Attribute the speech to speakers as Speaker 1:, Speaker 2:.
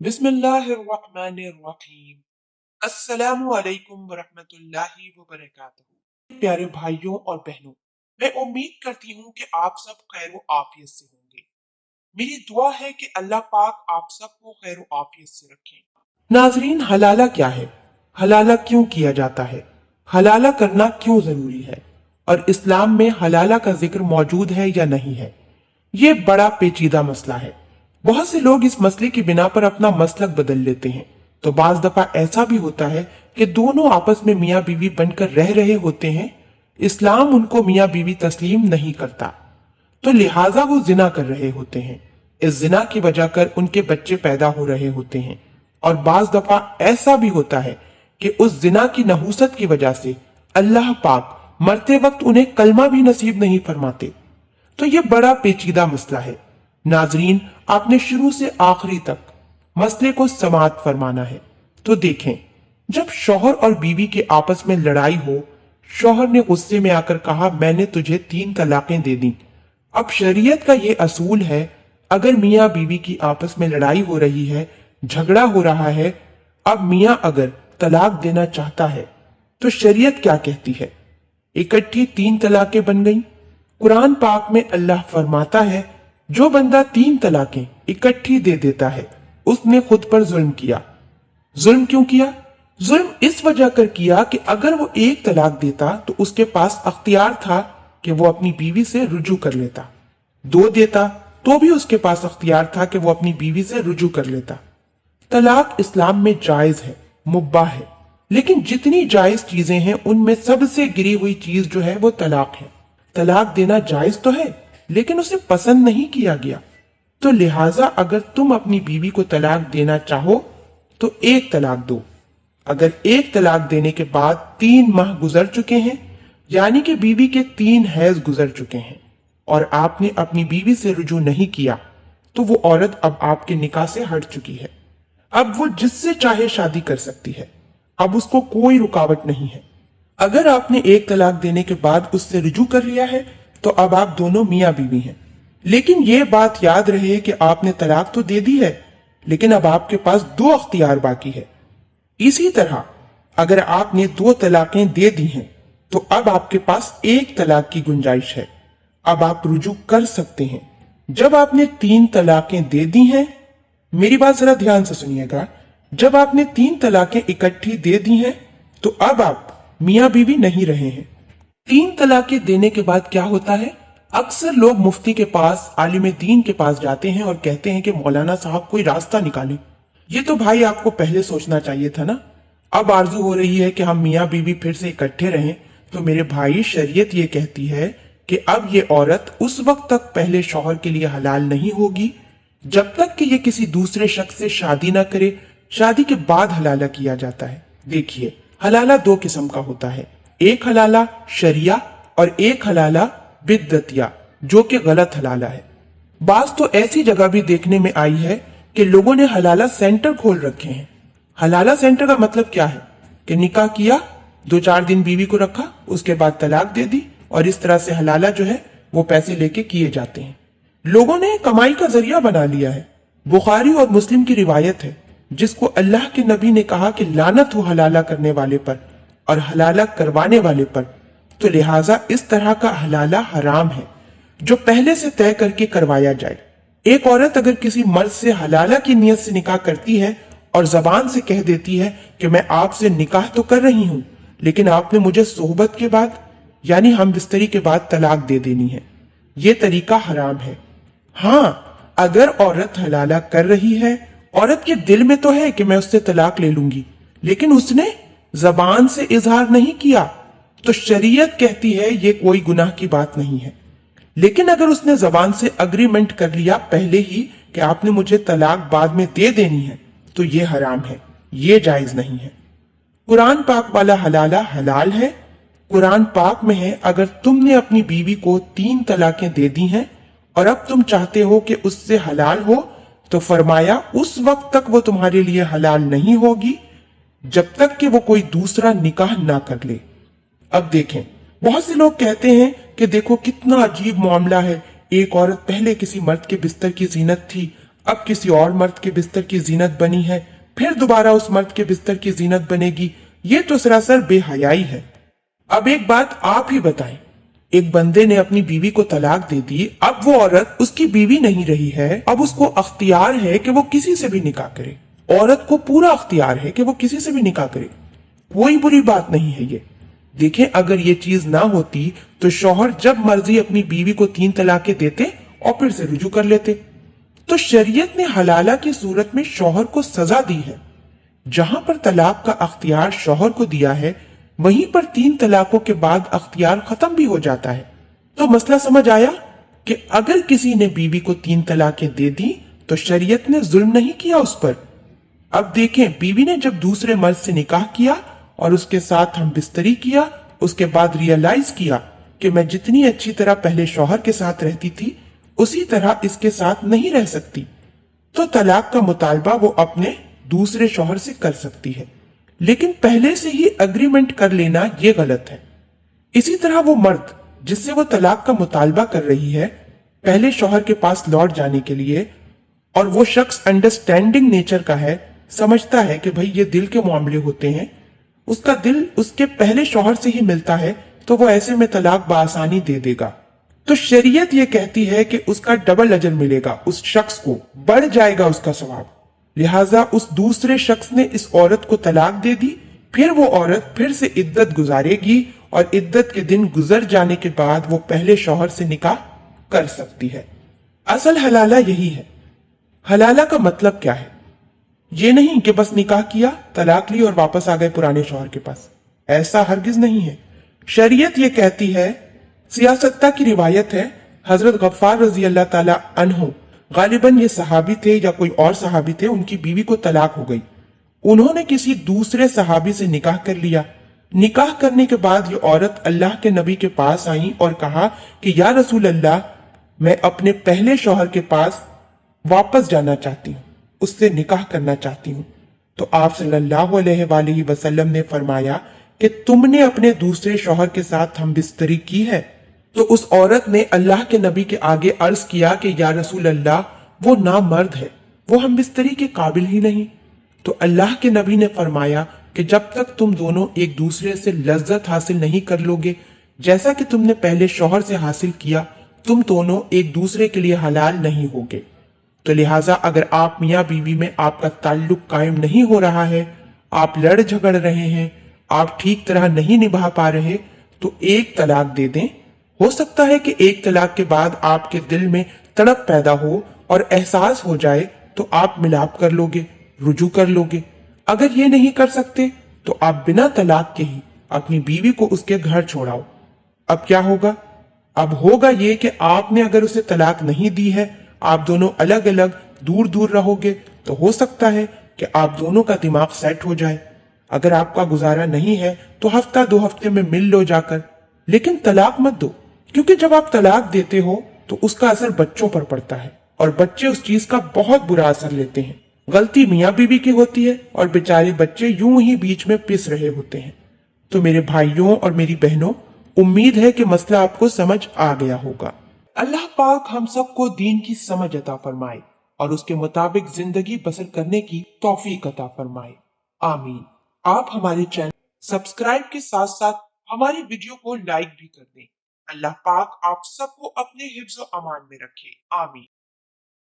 Speaker 1: बिस्मिल्लाहिर्रहमानिर्रहीम। अस्सलामु अलैकुम वरहमतुल्लाहि वबरकातुहू। प्यारे भाइयों और बहनों, मैं उम्मीद करती हूँ कि आप सब खैर आफियत से होंगे। मेरी दुआ है कि अल्लाह पाक आप सबको खैर आफियत से रखें। नाजरीन, हलाला क्या है? हलाला क्यों किया जाता है? हलाला करना क्यों जरूरी है? और इस्लाम में हलाला का जिक्र मौजूद है या नहीं है? ये बड़ा पेचीदा मसला है। बहुत से लोग इस मसले की बिना पर अपना मसलक बदल लेते हैं। तो बाज दफा ऐसा भी होता है कि दोनों आपस में मियाँ बीवी बनकर रह रहे होते हैं। इस्लाम उनको मियाँ बीवी तस्लीम नहीं करता, तो लिहाजा वो जिना कर रहे होते हैं। इस जिना की वजह कर उनके बच्चे पैदा हो रहे होते हैं। और बाज दफा ऐसा भी होता है कि उस जिना की नहूसत की वजह से अल्लाह पाक मरते वक्त उन्हें कलमा भी नसीब नहीं फरमाते। तो ये बड़ा पेचीदा मसला है। नाजरीन, आपने शुरू से आखिरी तक मसले को समाअत फरमाना है। तो देखें, जब शौहर और बीवी के आपस में लड़ाई हो, शौहर ने गुस्से में आकर कहा, मैंने तुझे 3 तलाकें दे दी। अब शरीयत का ये असूल है, अगर मियाँ बीवी की आपस में लड़ाई हो रही है, झगड़ा हो रहा है, अब मियाँ अगर तलाक देना चाहता है तो शरीयत क्या कहती है? इकट्ठी 3 तलाकें बन गई। कुरान पाक में अल्लाह फरमाता है, जो बंदा 3 तलाकें इकट्ठी दे देता है उसने खुद पर जुल्म किया। जुल्म क्यों किया? जुल्म इस वजह कर किया कि अगर वो 1 तलाक देता तो उसके पास अख्तियार था कि वो अपनी बीवी से रुजू कर लेता। 2 देता तो भी उसके पास अख्तियार था कि वो अपनी बीवी से रुजू कर लेता। तलाक इस्लाम में जायज है, मुब्बाह है। लेकिन जितनी जायज चीजें हैं उनमें सबसे गिरी हुई चीज जो है वो तलाक है। तलाक देना जायज तो है, लेकिन उसे पसंद नहीं किया गया। तो लिहाजा अगर तुम अपनी बीवी को तलाक देना चाहो तो 1 तलाक दो। अगर 1 तलाक देने के बाद 3 माह गुजर चुके हैं, यानी कि बीवी के 3 हैज गुजर चुके हैं, और आपने अपनी बीवी से रुजू नहीं किया, तो वो औरत अब आपके निकाह से हट चुकी है। अब वो जिससे चाहे शादी कर सकती है। अब उसको कोई रुकावट नहीं है। अगर आपने 1 तलाक देने के बाद उससे रुजू कर लिया है तो अब आप दोनों मियाँ बीवी हैं। लेकिन यह बात याद रहे कि आपने तलाक तो दे दी है, लेकिन अब आपके पास 2 अख्तियार बाकी है। इसी तरह अगर आपने 2 तलाकें दे दी हैं तो अब आपके पास 1 तलाक की गुंजाइश है। अब आप रुजू कर सकते हैं। जब आपने 3 तलाकें दे दी हैं, मेरी बात जरा ध्यान से सुनिएगा, जब आपने 3 तलाकें इकट्ठी दे दी हैं तो अब आप मियाँ बीवी नहीं रहे हैं। 3 तलाकें देने के बाद क्या होता है? अक्सर लोग मुफ्ती के पास, आलिम दीन के पास जाते हैं और कहते हैं कि मौलाना साहब कोई रास्ता निकालें। ये तो भाई आपको पहले सोचना चाहिए था ना। अब आरजू हो रही है कि हम मियाँ बीवी फिर से इकट्ठे रहें। तो मेरे भाई, शरीयत ये कहती है कि अब ये औरत उस वक्त तक पहले शौहर के लिए हलाल नहीं होगी जब तक कि ये किसी दूसरे शख्स से शादी ना करे। शादी के बाद हलाला किया जाता है। देखिए, हलाला 2 किस्म का होता है। एक हलाला शरिया और एक हलाला बिद्दतिया, जो कि गलत हलाला है। बात तो ऐसी जगह भी देखने में आई है कि लोगों ने हलाला सेंटर खोल रखे हैं। हलाला सेंटर का मतलब क्या है कि निकाह किया, 2-4 दिन बीवी को रखा, उसके बाद तलाक दे दी, और इस तरह से हलाला जो है वो पैसे लेके किए जाते हैं। लोगों ने कमाई का जरिया बना लिया है। बुखारी और मुस्लिम की रिवायत है, जिसको अल्लाह के नबी ने कहा कि लानत हो हलाला करने वाले पर और हलाला करवाने वाले पर। तो लिहाजा इस तरह का हलाला हराम है जो पहले से तय करके करवाया जाए। एक औरत अगर किसी मर्द से हलाला की नियत से निकाह करती है और जबान से कह देती है कि मैं आपसे निकाह तो कर रही हूं, लेकिन आपने मुझे सोहबत के बाद, यानी हम बिस्तरी के बाद तलाक दे देनी है, ये तरीका हराम है। हाँ, अगर औरत हलाला कर रही है, औरत के दिल में तो है कि मैं उससे तलाक ले लूंगी, लेकिन उसने जबान से इजहार नहीं किया, तो शरीयत कहती है ये कोई गुनाह की बात नहीं है। लेकिन अगर उसने जबान से अग्रीमेंट कर लिया पहले ही कि आपने मुझे तलाक बाद में दे देनी है, तो ये हराम है, ये जायज नहीं है। कुरान पाक वाला हलाला हलाल है। कुरान पाक में है, अगर तुमने अपनी बीवी को 3 तलाकें दे दी हैं और अब तुम चाहते हो कि उससे हलाल हो, तो फरमाया उस वक्त तक वो तुम्हारे लिए हलाल नहीं होगी जब तक कि वो कोई दूसरा निकाह ना कर ले। अब देखें, बहुत से लोग कहते हैं कि देखो कितना अजीब मामला है, एक औरत पहले किसी मर्द के बिस्तर की जीनत थी, अब किसी और मर्द के बिस्तर की जीनत बनी है, फिर दोबारा उस मर्द के बिस्तर की जीनत बनेगी। ये तो सरासर बेहयाई है। अब एक बात आप ही बताएं, एक बंदे ने अपनी बीवी को तलाक दे दी, अब वो औरत उसकी बीवी नहीं रही है, अब उसको अख्तियार है कि वो किसी से भी निकाह करे। औरत को पूरा अख्तियार है कि वो किसी से भी निकाह करे, कोई बुरी बात नहीं है ये। देखें, अगर ये चीज ना होती तो शौहर जब मर्जी अपनी बीवी को 3 तलाकें देते और फिर से रुजू कर लेते। तो शरीयत ने हलाला की सूरत में शौहर को सजा दी है। जहां पर तलाक का अख्तियार शौहर को दिया है, वहीं पर 3 तलाकों के बाद अख्तियार खत्म भी हो जाता है। तो मसला समझ आया कि अगर किसी ने बीवी को 3 तलाकें दे दी तो शरीयत ने जुल्म नहीं किया उस पर। अब देखें, बीवी ने जब दूसरे मर्द से निकाह किया और उसके साथ हम बिस्तरी किया, उसके बाद रियलाइज किया कि मैं जितनी अच्छी तरह पहले शौहर के साथ रहती थी उसी तरह इसके साथ नहीं रह सकती, तो तलाक का मुतालबा वो अपने दूसरे शौहर से कर सकती है। लेकिन पहले से ही अग्रीमेंट कर लेना ये गलत है। इसी तरह वो मर्द जिससे वो तलाक का मुतालबा कर रही है, पहले शौहर के पास लौट जाने के लिए, और वो शख्स अंडरस्टैंडिंग नेचर का है, समझता है कि भाई ये दिल के मामले होते हैं, उसका दिल उसके पहले शौहर से ही मिलता है, तो वो ऐसे में तलाक बआसानी दे देगा। तो शरीयत ये कहती है कि उसका डबल अजर मिलेगा, उस शख्स को बढ़ जाएगा उसका सवाब। लिहाजा उस दूसरे शख्स ने इस औरत को तलाक दे दी, फिर वो औरत फिर से इद्दत गुजारेगी और इद्दत के दिन गुजर जाने के बाद वो पहले शौहर से निकाह कर सकती है। असल हलाला यही है। हलाला का मतलब क्या है? ये नहीं कि बस निकाह किया, तलाक ली और वापस आ गए पुराने शौहर के पास। ऐसा हरगिज नहीं है। शरीयत ये कहती है, सियासत्ता की रिवायत है, हजरत गफ्फार रजी अल्लाह ताला अन्हु, गालिबन ये सहाबी थे या कोई और सहाबी थे, उनकी बीवी को तलाक हो गई। उन्होंने किसी दूसरे सहाबी से निकाह कर लिया। निकाह करने के बाद ये औरत अल्लाह के नबी के पास आई और कहा कि या रसूल अल्लाह, मैं अपने पहले शौहर के पास वापस जाना चाहती हूँ, उससे निकाह करना चाहती हूँ। तो आप सल्लल्लाहु अलैहि वसल्लम ने फरमाया कि तुमने अपने दूसरे शौहर के साथ हम बिस्तरी की है। तो उस औरत ने अल्लाह के नबी के आगे अर्ज किया कि या रसूल अल्लाह, वो नामर्द है, वो हम बिस्तरी के काबिल ही नहीं। तो अल्लाह के नबी ने फरमाया कि जब तक तुम दोनों एक दूसरे से लज्जत हासिल नहीं कर लोगे जैसा कि तुमने पहले शौहर से हासिल किया, तुम दोनों एक दूसरे के लिए हलाल नहीं होगे। तो लिहाजा अगर आप मियाँ बीवी में आपका ताल्लुक कायम नहीं हो रहा है, आप लड़ झगड़ रहे हैं, आप ठीक तरह नहीं निभा पा रहे, तो एक तलाक दे दें। हो सकता है कि एक तलाक के बाद आपके दिल में तड़प पैदा हो और एहसास हो जाए तो आप मिलाप कर लोगे, रुजू कर लोगे। अगर ये नहीं कर सकते तो आप बिना तलाक के ही अपनी बीवी को उसके घर छोड़ाओ। अब क्या होगा? अब होगा ये कि आपने अगर उसे तलाक नहीं दी है, आप दोनों अलग अलग दूर दूर रहोगे, तो हो सकता है कि आप दोनों का दिमाग सेट हो जाए। अगर आपका गुजारा नहीं है तो हफ्ता 2 हफ्ते में मिल लो जाकर, लेकिन तलाक मत दो, क्योंकि जब आप तलाक देते हो तो उसका असर बच्चों पर पड़ता है और बच्चे उस चीज का बहुत बुरा असर लेते हैं। गलती मियाँ बीवी की होती है और बेचारे बच्चे यूं ही बीच में पिस रहे होते हैं। तो मेरे भाइयों और मेरी बहनों, उम्मीद है कि मसला आपको समझ आ गया होगा। अल्लाह पाक हम सबको दीन की समझ अता फरमाए और उसके मुताबिक जिंदगी बसर करने की तौफीक अता फरमाए। आमीन। आप हमारे चैनल सब्सक्राइब के साथ साथ हमारी वीडियो को लाइक भी कर दें। अल्लाह पाक आप सबको अपने हिफ्ज़ व अमान में रखे। आमीन।